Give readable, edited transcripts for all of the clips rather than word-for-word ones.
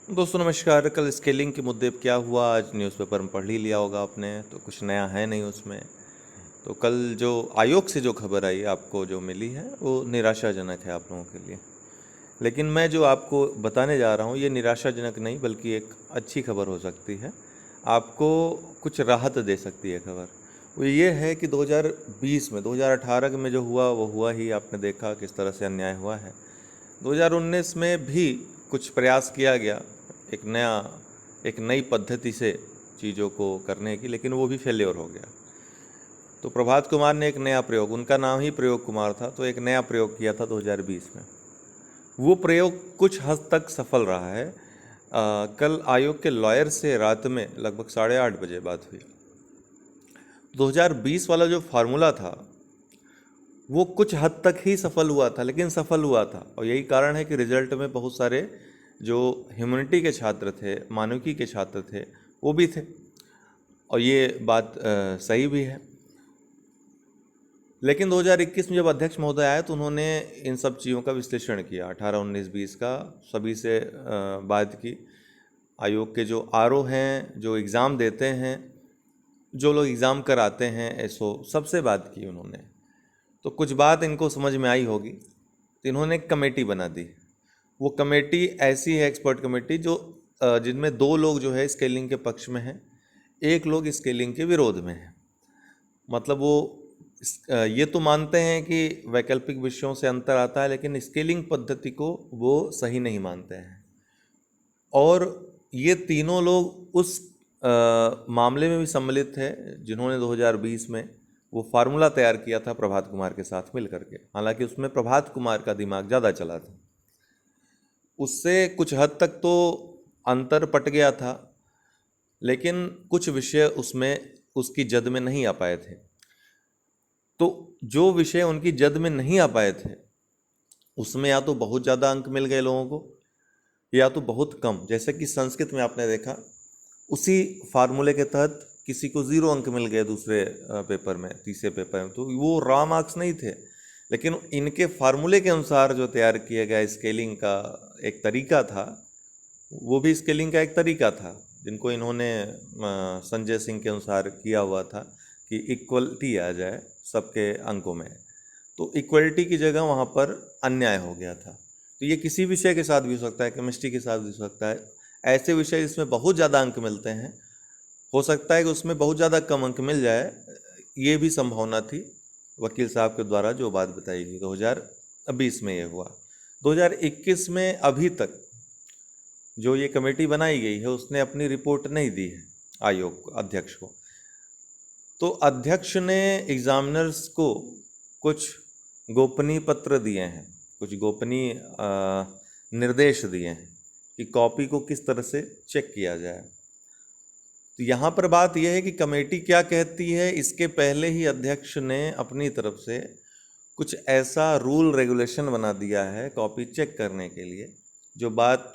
दोस्तों नमस्कार। कल स्केलिंग के मुद्दे पे क्या हुआ, आज न्यूज़पेपर में पढ़ ही लिया होगा आपने, तो कुछ नया है नहीं उसमें। तो कल जो आयोग से जो खबर आई आपको जो मिली है वो निराशाजनक है आप लोगों के लिए। लेकिन मैं जो आपको बताने जा रहा हूँ ये निराशाजनक नहीं बल्कि एक अच्छी खबर हो सकती है, आपको कुछ राहत दे सकती है खबर। वो ये है कि 2020 में 2018 में जो हुआ वो हुआ ही, आपने देखा किस तरह से अन्याय हुआ है। 2019 में भी कुछ प्रयास किया गया एक नई पद्धति से चीज़ों को करने की, लेकिन वो भी फेल्योर हो गया। तो प्रभात कुमार ने एक नया प्रयोग, उनका नाम ही प्रयोग कुमार था, तो एक नया प्रयोग किया था 2020 में। वो प्रयोग कुछ हद तक सफल रहा है। कल आयोग के लॉयर से रात में लगभग 8:30 बजे बात हुई। 2020 वाला जो फार्मूला था वो कुछ हद तक ही सफल हुआ था, लेकिन सफल हुआ था। और यही कारण है कि रिजल्ट में बहुत सारे जो ह्यूमैनिटी के छात्र थे, मानविकी के छात्र थे, वो भी थे। और ये बात सही भी है। लेकिन 2021 में जब अध्यक्ष महोदय आए तो उन्होंने इन सब चीज़ों का विश्लेषण किया, 18, 19, 20 का सभी से बात की। आयोग के जो आरओ हैं, जो एग्ज़ाम देते हैं, जो लोग एग्ज़ाम कराते हैं, एसओ, सबसे बात की उन्होंने। तो कुछ बात इनको समझ में आई होगी, तो इन्होंने एक कमेटी बना दी। वो कमेटी ऐसी है, एक्सपर्ट कमेटी, जो जिनमें 2 लोग जो है स्केलिंग के पक्ष में हैं, एक लोग स्केलिंग के विरोध में है। मतलब वो ये तो मानते हैं कि वैकल्पिक विषयों से अंतर आता है, लेकिन स्केलिंग पद्धति को वो सही नहीं मानते हैं। और ये तीनों लोग उस मामले में भी सम्मिलित थे जिन्होंने 2020 में वो फार्मूला तैयार किया था प्रभात कुमार के साथ मिल करके। हालांकि उसमें प्रभात कुमार का दिमाग ज़्यादा चला था, उससे कुछ हद तक तो अंतर पट गया था, लेकिन कुछ विषय उसमें उसकी जद में नहीं आ पाए थे। तो जो विषय उनकी जद में नहीं आ पाए थे उसमें या तो बहुत ज़्यादा अंक मिल गए लोगों को, या तो बहुत कम। जैसे कि संस्कृत में आपने देखा, उसी फार्मूले के तहत किसी को 0 अंक मिल गए दूसरे पेपर में, तीसरे पेपर में, तो वो रॉ मार्क्स नहीं थे। लेकिन इनके फार्मूले के अनुसार जो तैयार किया गया स्केलिंग का एक तरीका था, वो भी स्केलिंग का एक तरीका था जिनको इन्होंने संजय सिंह के अनुसार किया हुआ था कि इक्वलिटी आ जाए सबके अंकों में। तो इक्वलिटी की जगह वहाँ पर अन्याय हो गया था। तो ये किसी विषय के साथ भी हो सकता है, केमिस्ट्री के साथ भी हो सकता है। ऐसे विषय जिसमें बहुत ज़्यादा अंक मिलते हैं, हो सकता है कि उसमें बहुत ज़्यादा कम अंक मिल जाए, ये भी संभावना थी। वकील साहब के द्वारा जो बात बताई गई 2020 में ये हुआ। 2021 में अभी तक जो ये कमेटी बनाई गई है उसने अपनी रिपोर्ट नहीं दी है आयोग अध्यक्ष को। तो अध्यक्ष ने एग्जामिनर्स को कुछ गोपनीय पत्र दिए हैं, कुछ गोपनीय निर्देश दिए हैं कि कॉपी को किस तरह से चेक किया जाए। तो यहाँ पर बात यह है कि कमेटी क्या कहती है, इसके पहले ही अध्यक्ष ने अपनी तरफ से कुछ ऐसा रूल रेगुलेशन बना दिया है कॉपी चेक करने के लिए। जो बात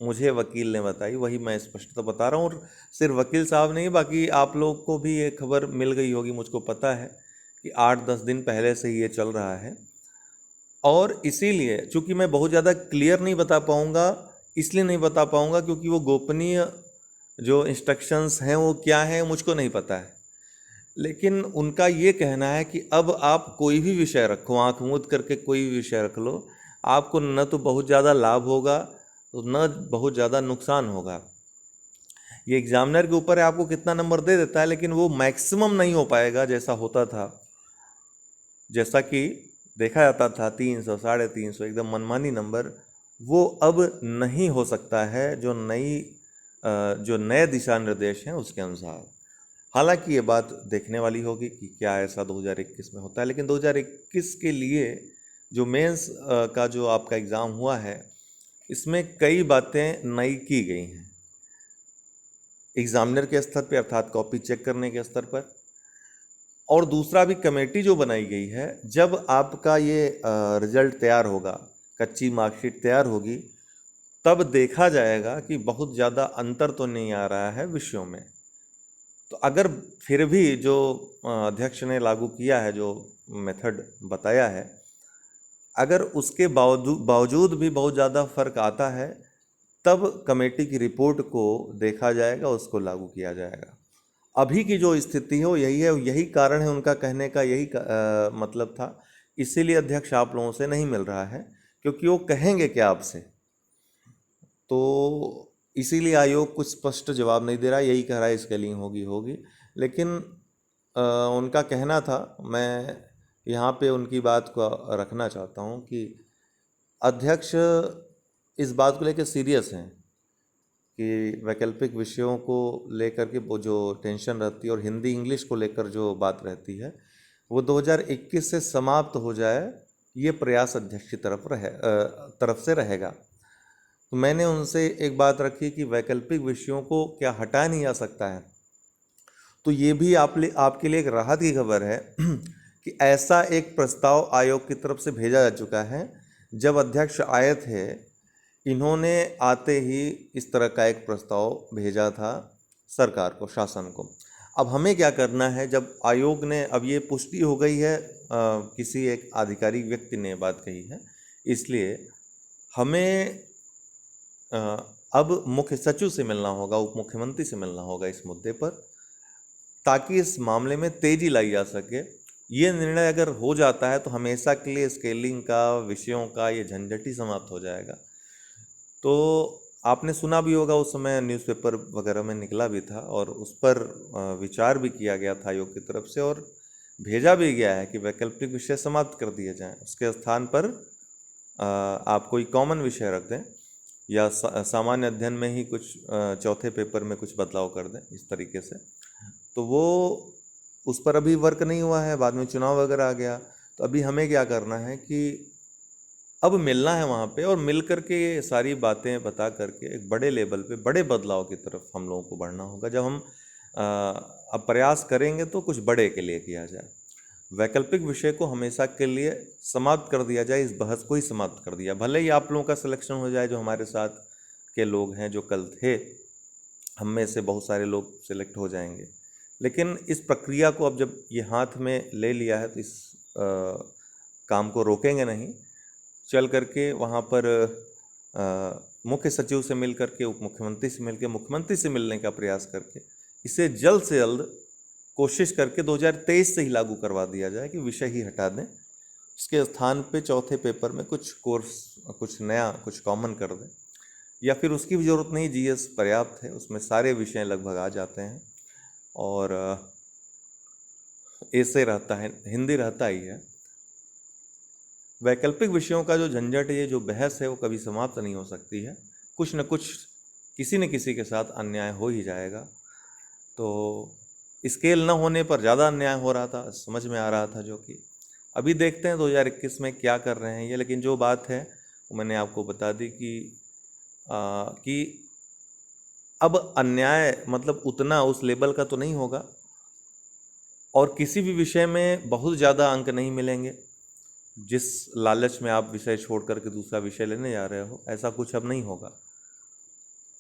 मुझे वकील ने बताई वही मैं स्पष्टता बता रहा हूँ। और सिर्फ वकील साहब नहीं, बाकी आप लोग को भी ये खबर मिल गई होगी, मुझको पता है कि 8-10 दिन पहले से ही ये चल रहा है। और इसीलिए चूंकि मैं बहुत ज़्यादा क्लियर नहीं बता पाऊँगा, इसलिए नहीं बता पाऊँगा क्योंकि वो गोपनीय जो इंस्ट्रक्शंस हैं वो क्या हैं मुझको नहीं पता है। लेकिन उनका ये कहना है कि अब आप कोई भी विषय रखो, आँख मूंद करके कोई भी विषय रख लो, आपको न तो बहुत ज़्यादा लाभ होगा तो न बहुत ज़्यादा नुकसान होगा। ये एग्जामिनर के ऊपर है आपको कितना नंबर दे देता है, लेकिन वो मैक्सिमम नहीं हो पाएगा जैसा होता था, जैसा कि देखा जाता था 300, 350, एकदम मनमानी नंबर। वो अब नहीं हो सकता है जो नए दिशा निर्देश हैं उसके अनुसार। हालांकि ये बात देखने वाली होगी कि क्या ऐसा 2021 में होता है। लेकिन 2021 के लिए जो मेंस का जो आपका एग्ज़ाम हुआ है, इसमें कई बातें नई की गई हैं एग्जामिनर के स्तर पर, अर्थात कॉपी चेक करने के स्तर पर। और दूसरा भी कमेटी जो बनाई गई है, जब आपका ये रिजल्ट तैयार होगा, कच्ची मार्कशीट तैयार होगी, तब देखा जाएगा कि बहुत ज़्यादा अंतर तो नहीं आ रहा है विषयों में। तो अगर फिर भी जो अध्यक्ष ने लागू किया है, जो मेथड बताया है, अगर उसके बावजूद भी बहुत ज़्यादा फर्क आता है, तब कमेटी की रिपोर्ट को देखा जाएगा, उसको लागू किया जाएगा। अभी की जो स्थिति है वो यही है, यही कारण है उनका कहने का, यही मतलब था। इसीलिए अध्यक्ष आप लोगों से नहीं मिल रहा है, क्योंकि वो कहेंगे क्या आपसे। तो इसीलिए आयोग कुछ स्पष्ट जवाब नहीं दे रहा, यही कह रहा है स्केलिंग होगी होगी। लेकिन उनका कहना था, मैं यहाँ पे उनकी बात को रखना चाहता हूँ कि अध्यक्ष इस बात को लेकर सीरियस हैं कि वैकल्पिक विषयों को लेकर के वो जो टेंशन रहती है और हिंदी इंग्लिश को लेकर जो बात रहती है वो 2021 से समाप्त हो जाए, ये प्रयास अध्यक्ष की तरफ से रहेगा। तो मैंने उनसे एक बात रखी कि वैकल्पिक विषयों को क्या हटाया नहीं जा सकता है। तो ये भी आपके लिए एक राहत की खबर है कि ऐसा एक प्रस्ताव आयोग की तरफ से भेजा जा चुका है। जब अध्यक्ष आए थे, इन्होंने आते ही इस तरह का एक प्रस्ताव भेजा था सरकार को, शासन को। अब हमें क्या करना है, जब आयोग ने, अब ये पुष्टि हो गई है, किसी एक आधिकारिक व्यक्ति ने बात कही है, इसलिए हमें अब मुख्य सचिव से मिलना होगा, उप मुख्यमंत्री से मिलना होगा इस मुद्दे पर, ताकि इस मामले में तेजी लाई जा सके। ये निर्णय अगर हो जाता है तो हमेशा के लिए स्केलिंग का, विषयों का ये झंझट ही समाप्त हो जाएगा। तो आपने सुना भी होगा, उस समय न्यूज़पेपर वगैरह में निकला भी था और उस पर विचार भी किया गया था आयोग की तरफ से, और भेजा भी गया है कि वैकल्पिक विषय समाप्त कर दिए जाएं, उसके स्थान पर आप कोई कॉमन विषय रख दें या सामान्य अध्ययन में ही कुछ चौथे पेपर में कुछ बदलाव कर दें, इस तरीके से। तो वो उस पर अभी वर्क नहीं हुआ है, बाद में चुनाव वगैरह आ गया। तो अभी हमें क्या करना है कि अब मिलना है वहाँ पे और मिल करके ये सारी बातें बता करके एक बड़े लेवल पे बड़े बदलाव की तरफ हम लोगों को बढ़ना होगा। जब हम अब प्रयास करेंगे तो कुछ बड़े के लिए किया जाए, वैकल्पिक विषय को हमेशा के लिए समाप्त कर दिया जाए, इस बहस को ही समाप्त कर दिया। भले ही आप लोगों का सिलेक्शन हो जाए, जो हमारे साथ के लोग हैं जो कल थे, हम में से बहुत सारे लोग सिलेक्ट हो जाएंगे, लेकिन इस प्रक्रिया को अब जब ये हाथ में ले लिया है तो इस काम को रोकेंगे नहीं। चल करके वहाँ पर मुख्य सचिव से मिल करके, उप मुख्यमंत्री से मिल के, मुख्यमंत्री से मिलने का प्रयास करके इसे जल्द से जल्द कोशिश करके 2023 से ही लागू करवा दिया जाए कि विषय ही हटा दें, इसके स्थान पे चौथे पेपर में कुछ कोर्स, कुछ नया, कुछ कॉमन कर दें, या फिर उसकी भी ज़रूरत नहीं, जीएस पर्याप्त है, उसमें सारे विषय लगभग आ जाते हैं और ऐसे रहता है, हिंदी रहता ही है। वैकल्पिक विषयों का जो झंझट है, ये जो बहस है, वो कभी समाप्त नहीं हो सकती है। कुछ न कुछ, किसी न किसी के साथ अन्याय हो ही जाएगा। तो स्केल न होने पर ज़्यादा अन्याय हो रहा था, समझ में आ रहा था, जो कि अभी देखते हैं 2021 में क्या कर रहे हैं ये। लेकिन जो बात है वो मैंने आपको बता दी कि अब अन्याय मतलब उतना उस लेवल का तो नहीं होगा, और किसी भी विषय में बहुत ज़्यादा अंक नहीं मिलेंगे। जिस लालच में आप विषय छोड़ करके दूसरा विषय लेने जा रहे हो, ऐसा कुछ अब नहीं होगा।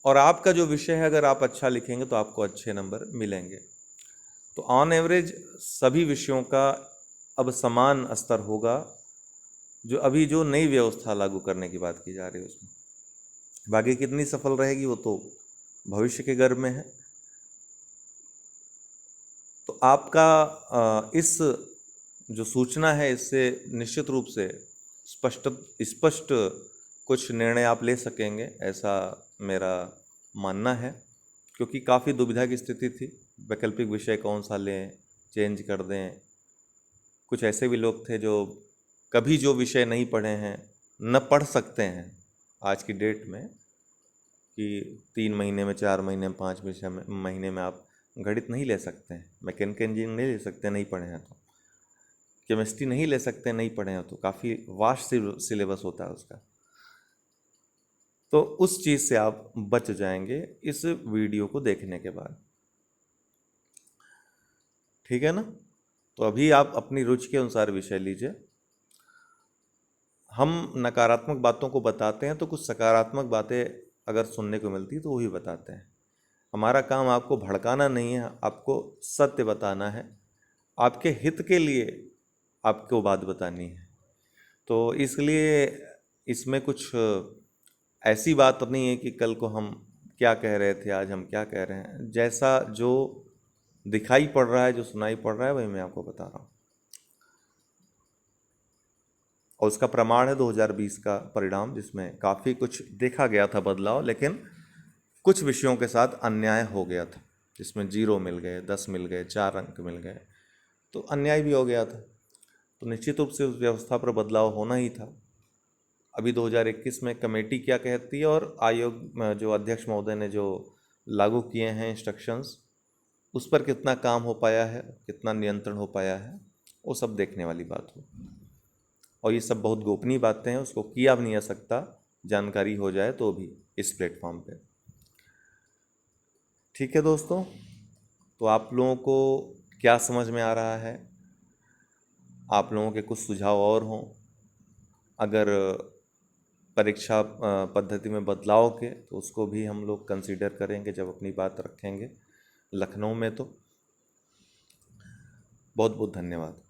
और आपका जो विषय है, अगर आप अच्छा लिखेंगे तो आपको अच्छे नंबर मिलेंगे। तो ऑन एवरेज सभी विषयों का अब समान स्तर होगा, जो अभी जो नई व्यवस्था लागू करने की बात की जा रही है उसमें। बाकी कितनी सफल रहेगी वो तो भविष्य के गर्भ में है। तो आपका इस जो सूचना है, इससे निश्चित रूप से स्पष्ट कुछ निर्णय आप ले सकेंगे, ऐसा मेरा मानना है। क्योंकि काफ़ी दुविधा की स्थिति थी, वैकल्पिक विषय कौन सा लें, चेंज कर दें। कुछ ऐसे भी लोग थे जो कभी जो विषय नहीं पढ़े हैं, न पढ़ सकते हैं आज की डेट में, कि 3 महीने में, 4 महीने में, 5 महीने में आप गणित नहीं ले सकते हैं, मैकेनिकल इंजीनियरिंग नहीं ले सकते नहीं पढ़े हैं तो, केमिस्ट्री नहीं ले सकते नहीं पढ़े हैं तो, काफ़ी वास्ट सिलेबस होता है उसका। तो उस चीज़ से आप बच जाएंगे इस वीडियो को देखने के बाद, ठीक है ना। तो अभी आप अपनी रुचि के अनुसार विषय लीजिए। हम नकारात्मक बातों को बताते हैं तो कुछ सकारात्मक बातें अगर सुनने को मिलती तो वही बताते हैं। हमारा काम आपको भड़काना नहीं है, आपको सत्य बताना है, आपके हित के लिए आपको बात बतानी है। तो इसलिए इसमें कुछ ऐसी बात नहीं है कि कल को हम क्या कह रहे थे आज हम क्या कह रहे हैं, जैसा जो दिखाई पड़ रहा है, जो सुनाई पड़ रहा है, वही मैं आपको बता रहा हूँ। और उसका प्रमाण है 2020 का परिणाम, जिसमें काफ़ी कुछ देखा गया था बदलाव, लेकिन कुछ विषयों के साथ अन्याय हो गया था, जिसमें 0 मिल गए, 10 मिल गए, 4 अंक मिल गए, तो अन्याय भी हो गया था। तो निश्चित रूप से उस व्यवस्था पर बदलाव होना ही था। अभी 2021 में कमेटी क्या कहती है और आयोग जो अध्यक्ष महोदय ने जो लागू किए हैं इंस्ट्रक्शंस, उस पर कितना काम हो पाया है, कितना नियंत्रण हो पाया है, वो सब देखने वाली बात हो। और ये सब बहुत गोपनीय बातें हैं, उसको किया भी नहीं जा सकता, जानकारी हो जाए तो भी इस प्लेटफॉर्म पे। ठीक है दोस्तों, तो आप लोगों को क्या समझ में आ रहा है? आप लोगों के कुछ सुझाव और हों, अगर परीक्षा पद्धति में बदलाव के, तो उसको भी हम लोग कंसीडर करेंगे जब अपनी बात रखेंगे लखनऊ में। तो बहुत बहुत धन्यवाद।